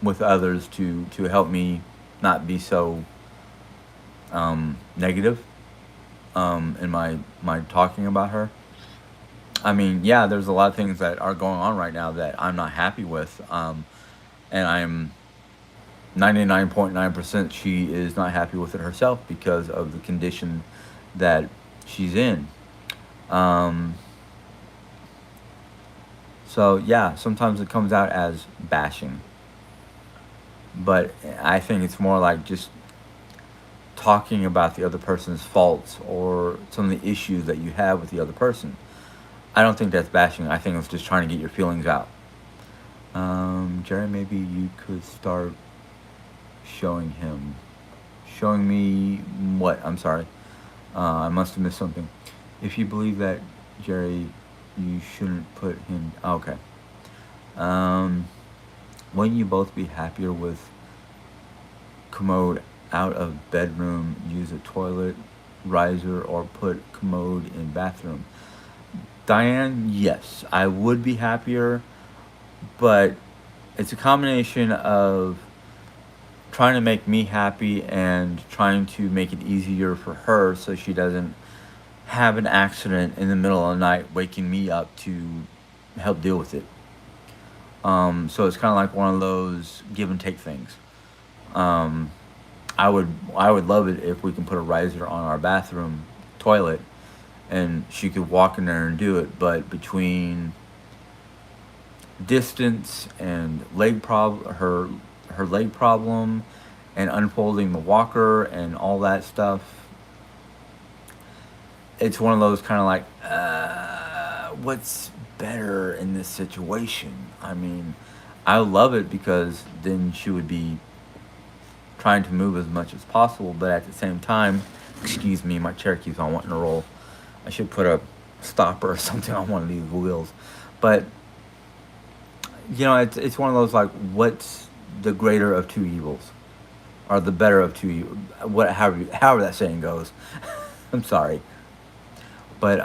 with others to help me not be so negative in my talking about her. I mean, yeah, there's a lot of things that are going on right now that I'm not happy with, and I'm 99.9% she is not happy with it herself because of the condition that she's in. So yeah, sometimes it comes out as bashing, but I think it's more like just talking about the other person's faults or some of the issues that you have with the other person. I don't think that's bashing. I think it's just trying to get your feelings out. Jerry, maybe you could start showing me what? I'm sorry. I must have missed something. If you believe that, Jerry, you shouldn't put him. Okay. Wouldn't you both be happier with commode out of bedroom, use a toilet riser, or put commode in bathroom? Diane, yes, I would be happier, but it's a combination of trying to make me happy and trying to make it easier for her so she doesn't have an accident in the middle of the night waking me up to help deal with it. So it's kind of like one of those give and take things. I would love it if we can put a riser on our bathroom toilet and she could walk in there and do it, but between distance and her leg problem and unfolding the walker and all that stuff, it's one of those kind of like what's better in this situation? I mean, I love it because then she would be trying to move as much as possible, but at the same time, excuse me, my chair keeps on wanting to roll. I should put a stopper or something on one of these wheels. But it's one of those like, what's the greater of two evils, or the better of two evils? However that saying goes. I'm sorry, but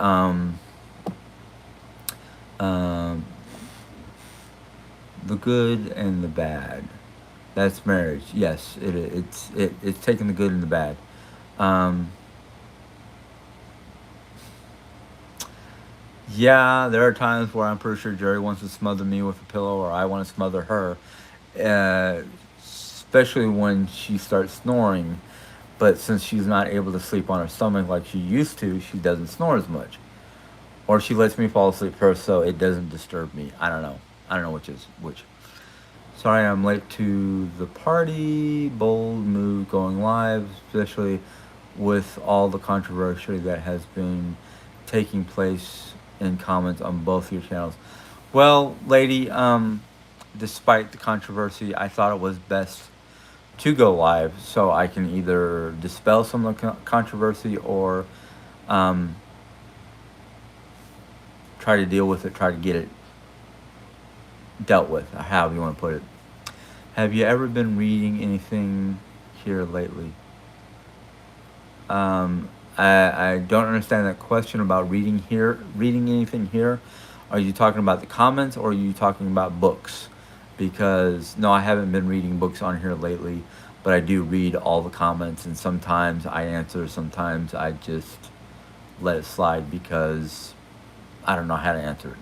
The good and the bad. That's marriage. Yes, it's taking the good and the bad. Um, yeah, there are times where I'm pretty sure Jerry wants to smother me with a pillow, or I want to smother her, especially when she starts snoring. But since she's not able to sleep on her stomach like she used to, she doesn't snore as much, or she lets me fall asleep first, so it doesn't disturb me. I don't know. I don't know which is which. Sorry, I'm late to the party. Bold move going live, especially with all the controversy that has been taking place in comments on both your channels. Well, lady, despite the controversy, I thought it was best to go live so I can either dispel some of the controversy or um, try to deal with it, try to get it dealt with, however you want to put it. Have you ever been reading anything here lately? Um, I don't understand that question about reading here. Reading anything here? Are you talking about the comments or are you talking about books? Because no, I haven't been reading books on here lately, but I do read all the comments, and sometimes I answer, sometimes I just let it slide because I don't know how to answer it.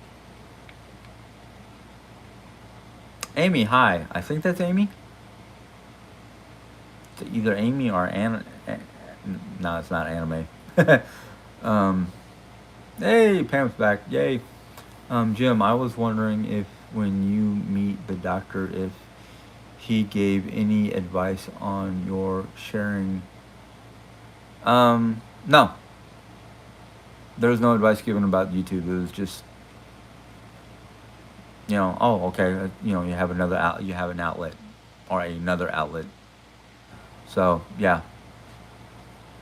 Amy, hi. I think that's Amy. It's either Amy or Anna. No, it's not anime. um, hey, Pam's back. Yay. Jim, I was wondering if when you meet the doctor, if he gave any advice on your sharing. No, there was no advice given about YouTube. It was just, oh, okay, you have you have an outlet, or another outlet. So yeah,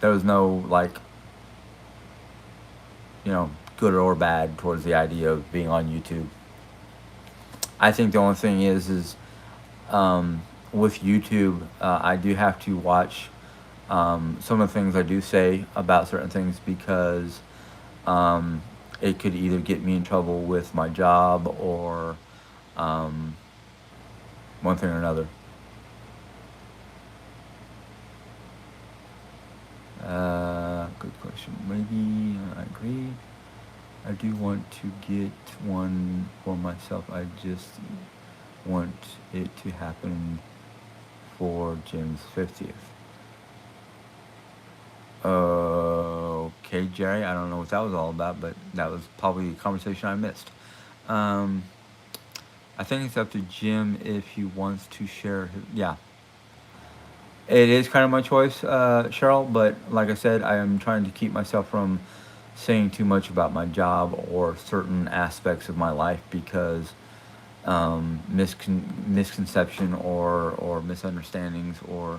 there was no like, good or bad towards the idea of being on YouTube. I think the only thing is with YouTube, I do have to watch some of the things I do say about certain things because it could either get me in trouble with my job or um, one thing or another. Good question. Maybe I agree. I do want to get one for myself. I just want it to happen for Jim's 50th. Okay, Jerry, I don't know what that was all about, but that was probably a conversation I missed. I think it's up to Jim if he wants to share his, yeah. It is kind of my choice, Cheryl, but like I said, I am trying to keep myself from saying too much about my job or certain aspects of my life because misconception or misunderstandings or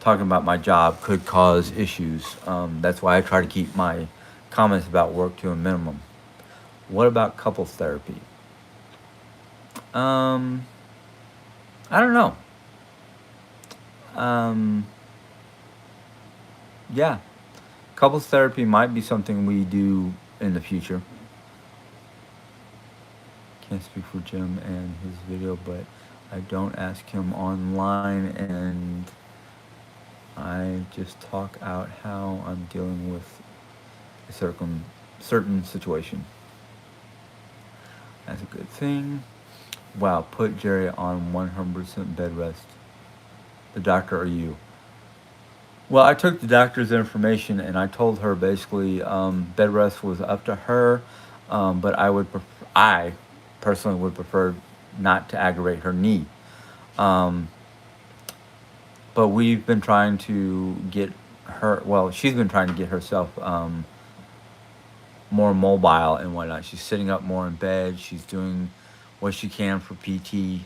talking about my job could cause issues. That's why I try to keep my comments about work to a minimum. What about couples therapy? Um, I don't know. Um, yeah, couples therapy might be something we do in the future. Can't speak for Jim and his video, but I don't ask him online, and I just talk out how I'm dealing with a certain situation. That's a good thing. Wow, put Jerry on 100% bed rest. The doctor or you? Well, I took the doctor's information and I told her basically bed rest was up to her, but I personally would prefer not to aggravate her knee. Um, but we've been trying to get her. Well, she's been trying to get herself more mobile and whatnot. She's sitting up more in bed. She's doing what she can for PT,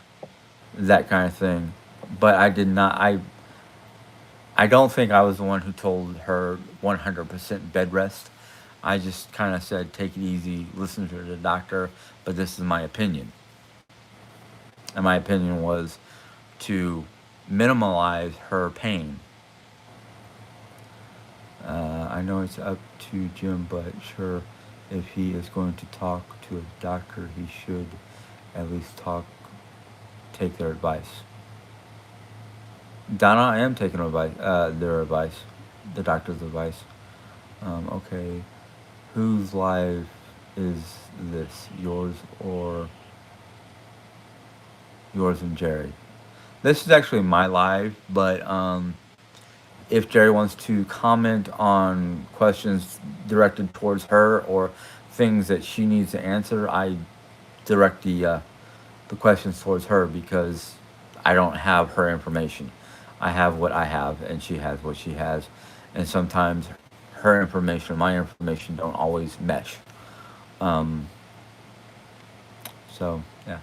that kind of thing. But I did not. I don't think I was the one who told her 100% bed rest. I just kind of said, take it easy, listen to the doctor, but this is my opinion. And my opinion was to minimize her pain. I know it's up to Jim, but sure, if he is going to talk to a doctor, he should at least talk take their advice. Donna, I am taking advice, their advice, the doctor's advice. Okay, whose life is this? Yours or yours and Jerry? This is actually my live, but if Jerry wants to comment on questions directed towards her or things that she needs to answer, I direct the questions towards her because I don't have her information. I have what I have, and she has what she has, and sometimes her information and my information don't always mesh. Um, so yeah.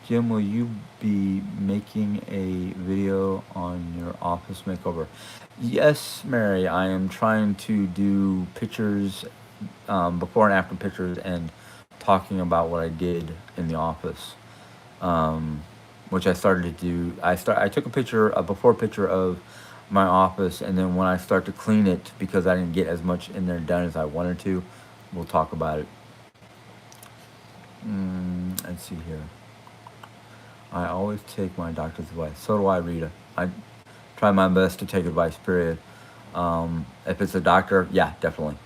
Jim, will you be making a video on your office makeover? Yes, Mary. I am trying to do pictures, before and after pictures, and talking about what I did in the office, um, which I started to do. I took a picture, a before picture of my office, and then when I start to clean it because I didn't get as much in there done as I wanted to, we'll talk about it. Let's see here. I always take my doctor's advice. So do I, Rita. I try my best to take advice, period. If it's a doctor, yeah, definitely.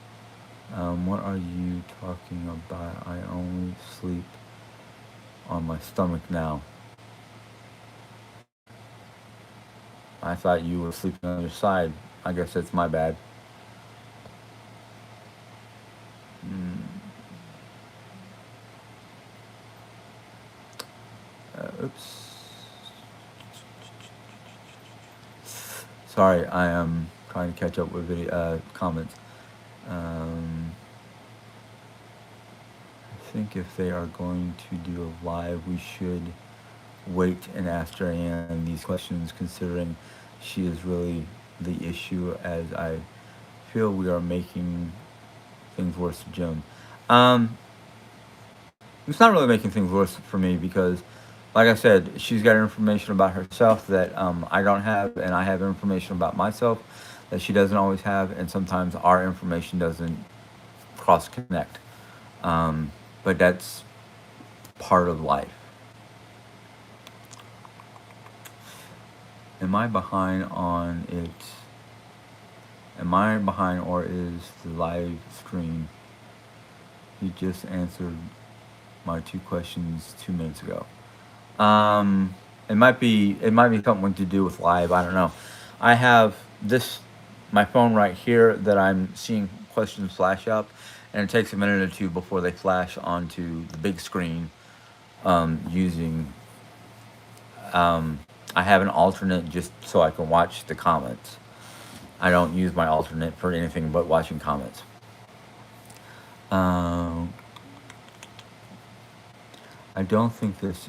What are you talking about? I only sleep on my stomach now. I thought you were sleeping on your side. I guess that's my bad. Mm, oops. Sorry, I am trying to catch up with video comments. Um, I think if they are going to do a live, we should wait and ask Diane these questions, considering she is really the issue, as I feel we are making things worse for Jim. Um, it's not really making things worse for me because, like I said, she's got information about herself that I don't have, and I have information about myself that she doesn't always have, and sometimes our information doesn't cross connect. But that's part of life. Am I behind on it? Am I behind, or is the live stream? You just answered my two questions 2 minutes ago. It might be something to do with live. I don't know. I have this my phone right here that I'm seeing questions flash up, and it takes a minute or two before they flash onto the big screen. Using I have an alternate just so I can watch the comments. I don't use my alternate for anything but watching comments. Um, I don't think this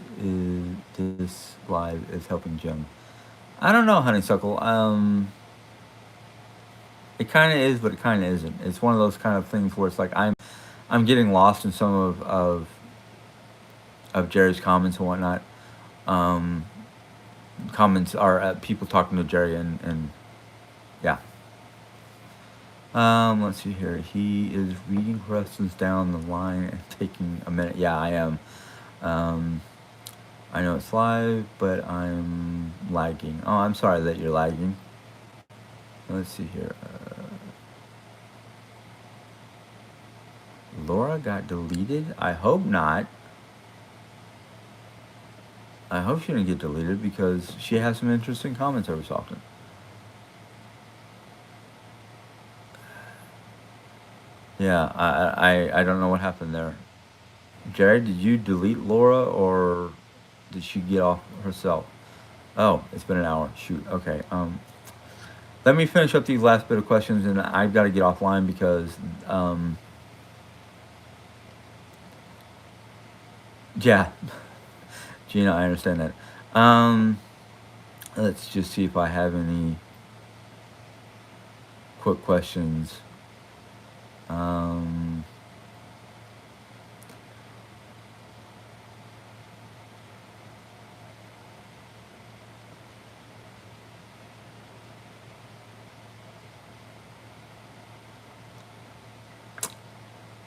live is helping Jim. I don't know, honeysuckle. It kind of is, but it kind of isn't. It's one of those kind of things where it's like I'm getting lost in some of Jerry's comments and whatnot. Um, Comments are people talking to Jerry, and yeah. Let's see here. He is reading questions down the line and taking a minute. Yeah, I am. Um, I know it's live, but I'm lagging. Oh, I'm sorry that you're lagging. Let's see here. Laura got deleted? I hope not. I hope she didn't get deleted because she has some interesting comments every so often. Yeah, I don't know what happened there. Jerry, did you delete Laura or did she get off herself? Oh, it's been an hour. Shoot. Okay. Let me finish up these last bit of questions, and I've got to get offline because yeah, Gina, I understand that. Let's just see if I have any quick questions. Um,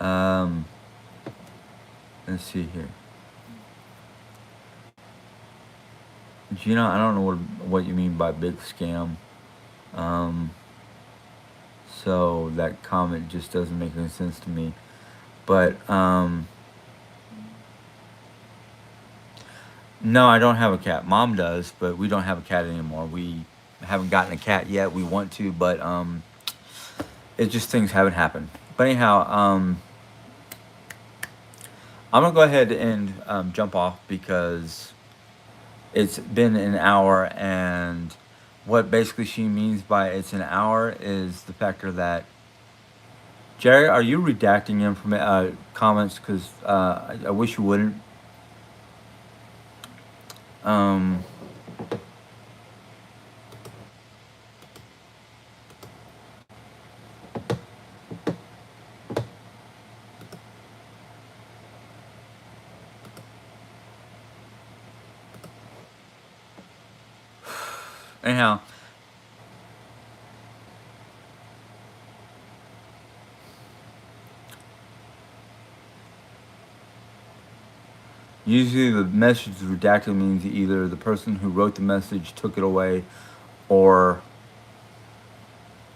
um, let's see here. Gina, I don't know what you mean by big scam. Um, so that comment just doesn't make any sense to me. But no, I don't have a cat. Mom does, but we don't have a cat anymore. We haven't gotten a cat yet. We want to, but it just things haven't happened. But anyhow, I'm gonna go ahead and jump off because it's been an hour, and what basically she means by it's an hour is the factor that Jerry, are you redacting comments? Because I wish you wouldn't. Um, anyhow, usually the message redacted means either the person who wrote the message took it away, or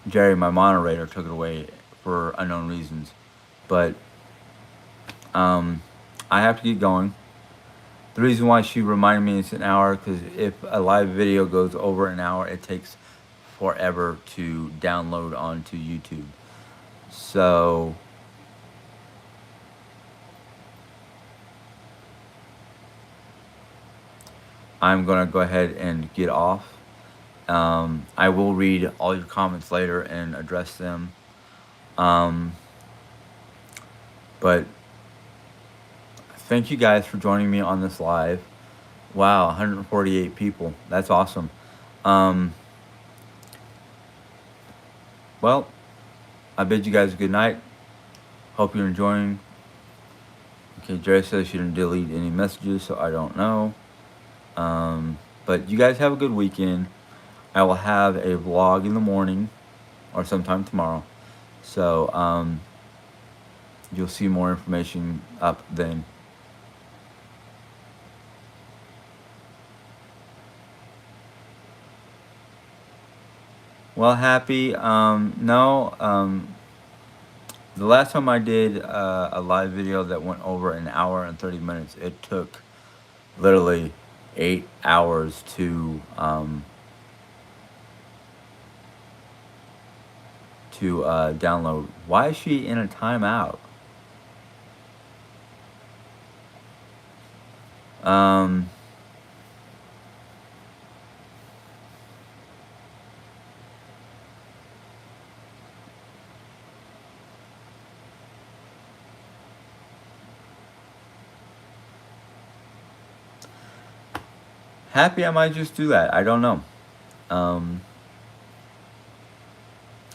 Jerry, my moderator, took it away for unknown reasons. But um, I have to get going. The reason why she reminded me it's an hour because if a live video goes over an hour, it takes forever to download onto YouTube. So I'm gonna go ahead and get off. I will read all your comments later and address them. Um, but thank you guys for joining me on this live. Wow, 148 people. That's awesome. Um, well, I bid you guys a good night. Hope you're enjoying. Okay, Jerry says she didn't delete any messages, so I don't know. But you guys have a good weekend. I will have a vlog in the morning or sometime tomorrow. So you'll see more information up then. Well, happy. No. The last time I did a live video that went over an hour and 30 minutes, it took literally 8 hours to download. Why is she in a timeout? Um, Happy, I might just do that. I don't know. Um,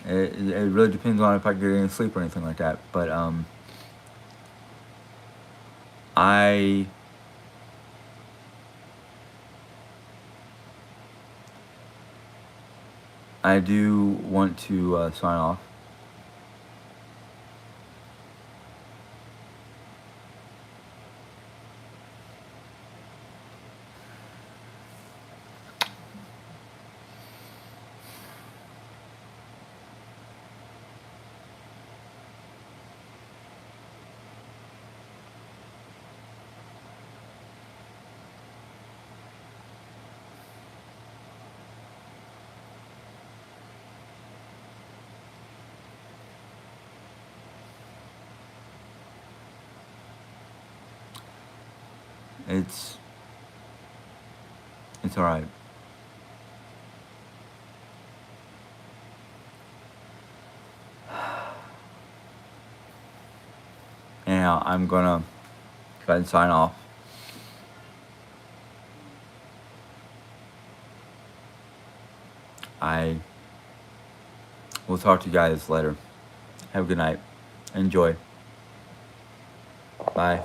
it really depends on if I get any sleep or anything like that. But I I do want to sign off. It's it's all right. Anyhow, I'm gonna go ahead and sign off. I will talk to you guys later. Have a good night. Enjoy. Bye.